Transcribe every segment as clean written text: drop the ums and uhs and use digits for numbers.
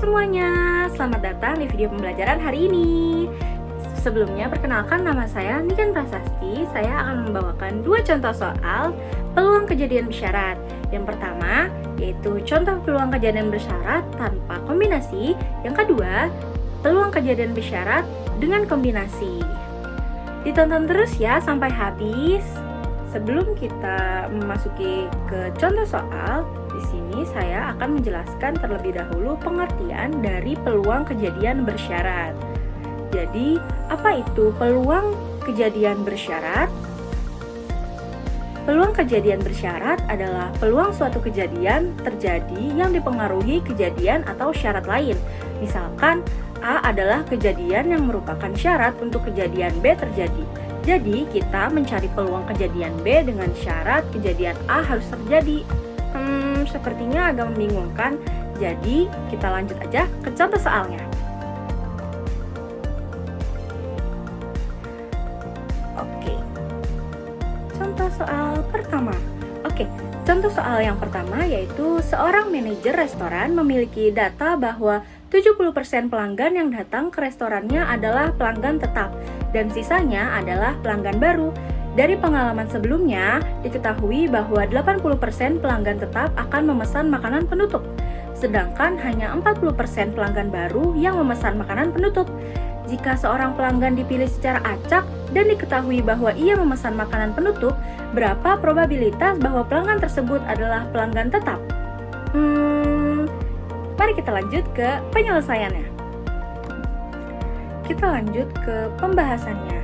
semuanya, selamat datang di video pembelajaran hari ini. Sebelumnya, perkenalkan nama saya Niken Prasasti. Saya akan membawakan dua contoh soal peluang kejadian bersyarat. Yang pertama, yaitu contoh peluang kejadian bersyarat tanpa kombinasi. Yang kedua, peluang kejadian bersyarat dengan kombinasi. Ditonton terus ya sampai habis. Sebelum kita memasuki ke contoh soal, di sini saya akan menjelaskan terlebih dahulu pengertian dari peluang kejadian bersyarat. Jadi, apa itu peluang kejadian bersyarat? Peluang kejadian bersyarat adalah peluang suatu kejadian terjadi yang dipengaruhi kejadian atau syarat lain. Misalkan, A adalah kejadian yang merupakan syarat untuk kejadian B terjadi. Jadi, kita mencari peluang kejadian B dengan syarat kejadian A harus terjadi. Sepertinya agak membingungkan. Jadi, kita lanjut aja ke contoh soalnya. Oke. Contoh soal pertama. Contoh soal yang pertama yaitu seorang manajer restoran memiliki data bahwa 70% pelanggan yang datang ke restorannya adalah pelanggan tetap dan sisanya adalah pelanggan baru. Dari pengalaman sebelumnya, diketahui bahwa 80% pelanggan tetap akan memesan makanan penutup, sedangkan hanya 40% pelanggan baru yang memesan makanan penutup. Jika seorang pelanggan dipilih secara acak dan diketahui bahwa ia memesan makanan penutup, berapa probabilitas bahwa pelanggan tersebut adalah pelanggan tetap? Mari kita lanjut ke penyelesaiannya. Kita lanjut ke pembahasannya.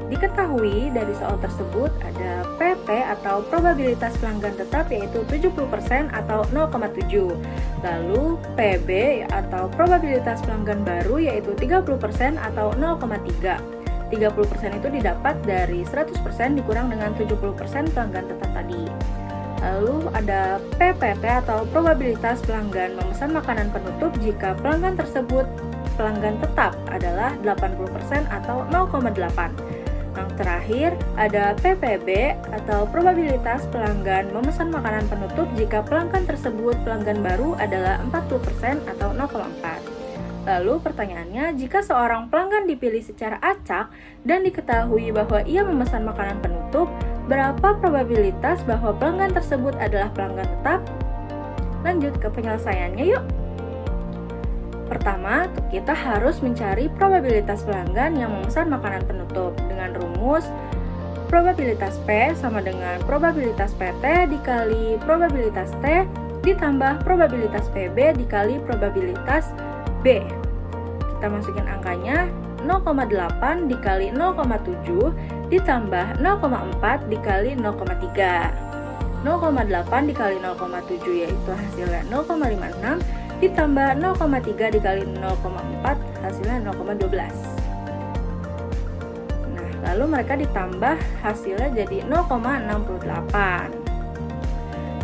Diketahui dari soal tersebut ada PP atau probabilitas pelanggan tetap yaitu 70% atau 0,7. Lalu PB atau probabilitas pelanggan baru yaitu 30% atau 0,3. 30% itu didapat dari 100% dikurang dengan 70% pelanggan tetap tadi. Lalu ada PPT atau probabilitas pelanggan memesan makanan penutup jika pelanggan tersebut pelanggan tetap adalah 80% atau 0,8. Yang terakhir ada PPB atau probabilitas pelanggan memesan makanan penutup jika pelanggan tersebut pelanggan baru adalah 40% atau 0,4. Lalu pertanyaannya, jika seorang pelanggan dipilih secara acak dan diketahui bahwa ia memesan makanan penutup, berapa probabilitas bahwa pelanggan tersebut adalah pelanggan tetap? Lanjut ke penyelesaiannya yuk. Pertama, kita harus mencari probabilitas pelanggan yang memesan makanan penutup dengan rumus probabilitas P sama dengan probabilitas PT dikali probabilitas T ditambah probabilitas PB dikali probabilitas B. Kita masukin angkanya 0,8 dikali 0,7 ditambah 0,4 dikali 0,3. 0,8 dikali 0,7 yaitu hasilnya 0,56 ditambah 0,3 dikali 0,4 hasilnya 0,12. Nah, lalu mereka ditambah hasilnya jadi 0,68.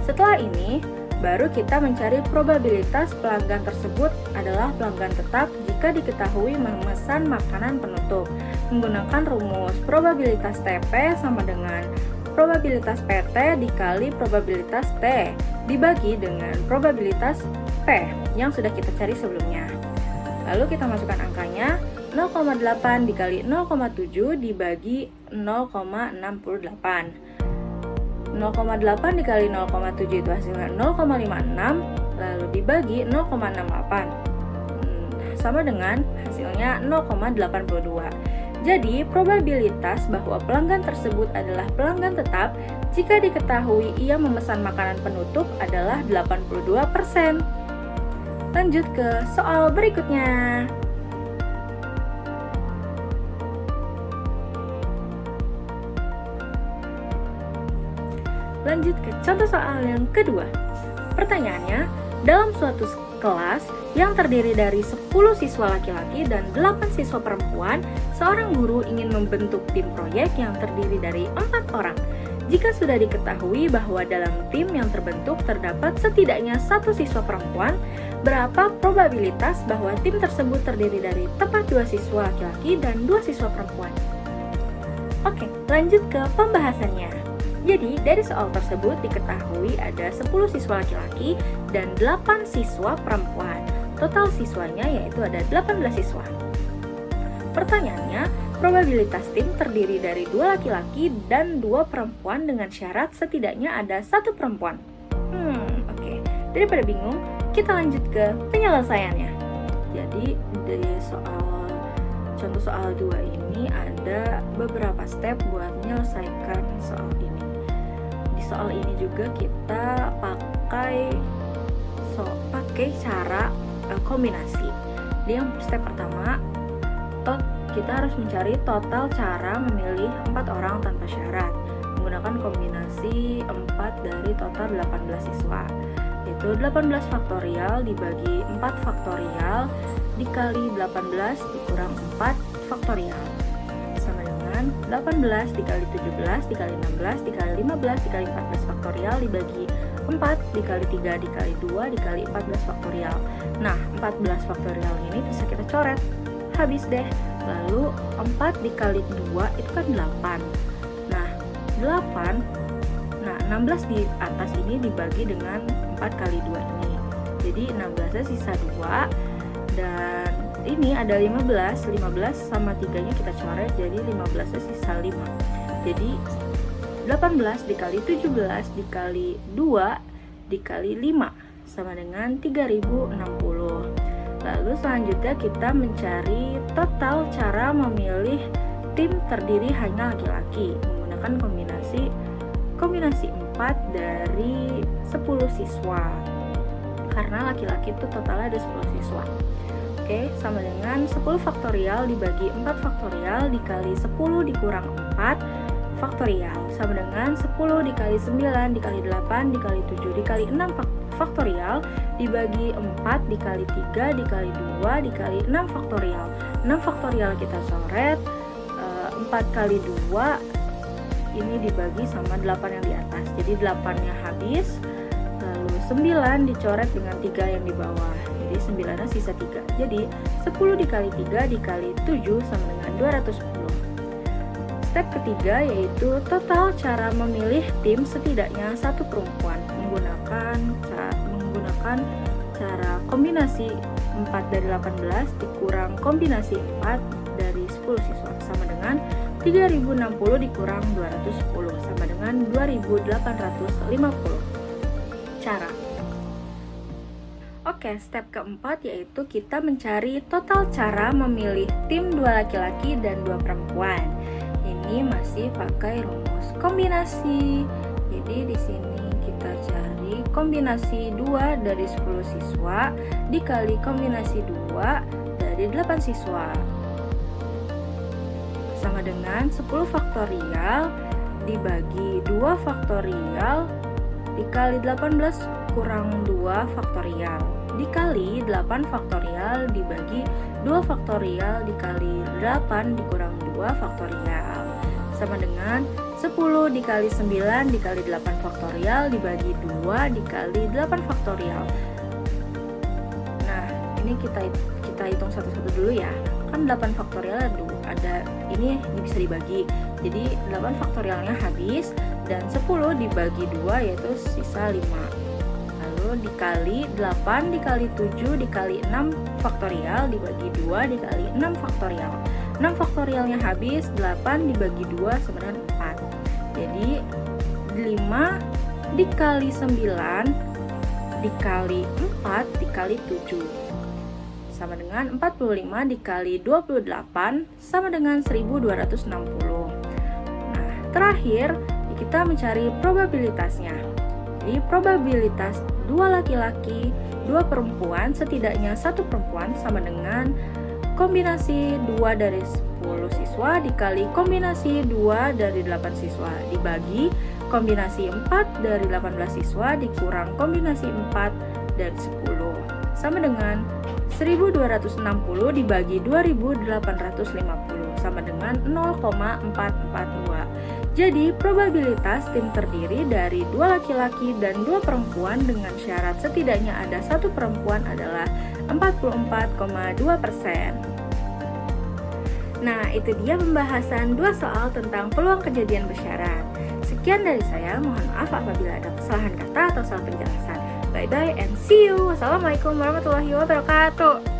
Setelah ini, baru kita mencari probabilitas pelanggan tersebut adalah pelanggan tetap jika diketahui memesan makanan penutup. Menggunakan rumus probabilitas TP sama dengan probabilitas PT dikali probabilitas T dibagi dengan probabilitas P yang sudah kita cari sebelumnya. Lalu kita masukkan angkanya 0,8 dikali 0,7 dibagi 0,68. 0,8 dikali 0,7 itu hasilnya 0,56 lalu dibagi 0,68 sama dengan hasilnya 0,82. Jadi, probabilitas bahwa pelanggan tersebut adalah pelanggan tetap jika diketahui ia memesan makanan penutup adalah 82%. Lanjut ke soal berikutnya. Lanjut ke contoh soal yang kedua. Pertanyaannya, dalam suatu kelas yang terdiri dari 10 siswa laki-laki dan 8 siswa perempuan, seorang guru ingin membentuk tim proyek yang terdiri dari 4 orang. Jika sudah diketahui bahwa dalam tim yang terbentuk terdapat setidaknya 1 siswa perempuan, berapa probabilitas bahwa tim tersebut terdiri dari tepat 2 siswa laki-laki dan 2 siswa perempuan? Oke, lanjut ke pembahasannya. Jadi, dari soal tersebut diketahui ada 10 siswa laki-laki dan 8 siswa perempuan. total siswanya yaitu ada 18 siswa. Pertanyaannya, probabilitas tim terdiri dari 2 laki-laki dan 2 perempuan dengan syarat setidaknya ada 1 perempuan. Oke. Daripada bingung, kita lanjut ke penyelesaiannya. Jadi dari contoh soal 2 ini ada beberapa step buat menyelesaikan soal ini. Di soal ini juga kita pakai cara kombinasi. Di yang step pertama, kita harus mencari total cara memilih 4 orang tanpa syarat menggunakan kombinasi 4 dari total 18 siswa, yaitu 18 faktorial dibagi 4 faktorial dikali 18 dikurang 4 faktorial sama dengan 18 dikali 17 dikali 16 dikali 15 dikali 14 faktorial dibagi 4 dikali 3 dikali 2 dikali 14 faktorial. Nah, 14 faktorial ini bisa kita coret. Habis deh. Lalu 4 dikali 2 itu kan 8. Nah, 16 di atas ini dibagi dengan 4 kali 2 ini. Jadi 16-nya sisa 2. Dan ini ada 15 sama 3-nya kita coret, jadi 15-nya sisa 5. Jadi 18 dikali 17 dikali 2 dikali 5 sama dengan 3060. Lalu selanjutnya kita mencari total cara memilih tim terdiri hanya laki-laki menggunakan kombinasi 4 dari 10 siswa. Karena laki-laki itu totalnya ada 10 siswa. Oke, sama dengan 10 faktorial dibagi 4 faktorial dikali 10 dikurang 4 faktorial sama dengan 10 dikali 9 dikali 8 dikali 7 dikali 6 faktorial dibagi 4 dikali 3 dikali 2 dikali 6 faktorial. 6 faktorial kita coret, 4 kali 2 ini dibagi sama 8 yang di atas, jadi 8-nya habis, lalu 9 dicoret dengan 3 yang di bawah, jadi 9-nya sisa 3. Jadi 10 dikali 3 dikali 7 sama dengan 210. Step ketiga yaitu total cara memilih tim setidaknya 1 perempuan menggunakan cara kombinasi 4 dari 18 dikurang kombinasi 4 dari 10 siswa sama dengan 3060 dikurang 210 sama dengan 2850. Cara. Oke, step keempat yaitu kita mencari total cara memilih tim 2 laki-laki dan 2 perempuan. Ini masih pakai rumus kombinasi. Jadi di sini kita cari kombinasi 2 dari 10 siswa dikali kombinasi 2 dari 8 siswa. Sama dengan 10 faktorial dibagi 2 faktorial dikali 18 kurang 2 faktorial dikali 8 faktorial dibagi 2 faktorial dikali 8 dikurang 2 faktorial sama dengan 10 dikali 9 dikali 8 faktorial dibagi 2 dikali 8 faktorial. Nah, ini kita hitung satu-satu dulu ya. Kan 8 faktorial ada ini bisa dibagi. Jadi 8 faktorialnya habis dan 10 dibagi 2 yaitu sisa 5. Lalu dikali 8 dikali 7 dikali 6 faktorial dibagi 2 dikali 6 faktorial. 6 faktorialnya habis, 8 dibagi 2 sama dengan 4. Jadi 5 dikali 9 dikali 4 dikali 7 sama dengan 45 dikali 28 sama dengan 1260. Nah, terakhir kita mencari probabilitasnya. Jadi probabilitas 2 laki-laki, 2 perempuan, setidaknya 1 perempuan sama dengan kombinasi 2 dari 10 siswa dikali kombinasi 2 dari 8 siswa dibagi kombinasi 4 dari 18 siswa dikurang kombinasi 4 dari 10 sama dengan 1260 dibagi 2850 sama dengan 0,442. Jadi probabilitas tim terdiri dari 2 laki-laki dan 2 perempuan dengan syarat setidaknya ada 1 perempuan adalah 44,2%. Nah, itu dia pembahasan 2 soal tentang peluang kejadian bersyarat. Sekian dari saya, mohon maaf apabila ada kesalahan kata atau salah penjelasan. bye-bye and see you. Wassalamualaikum warahmatullahi wabarakatuh.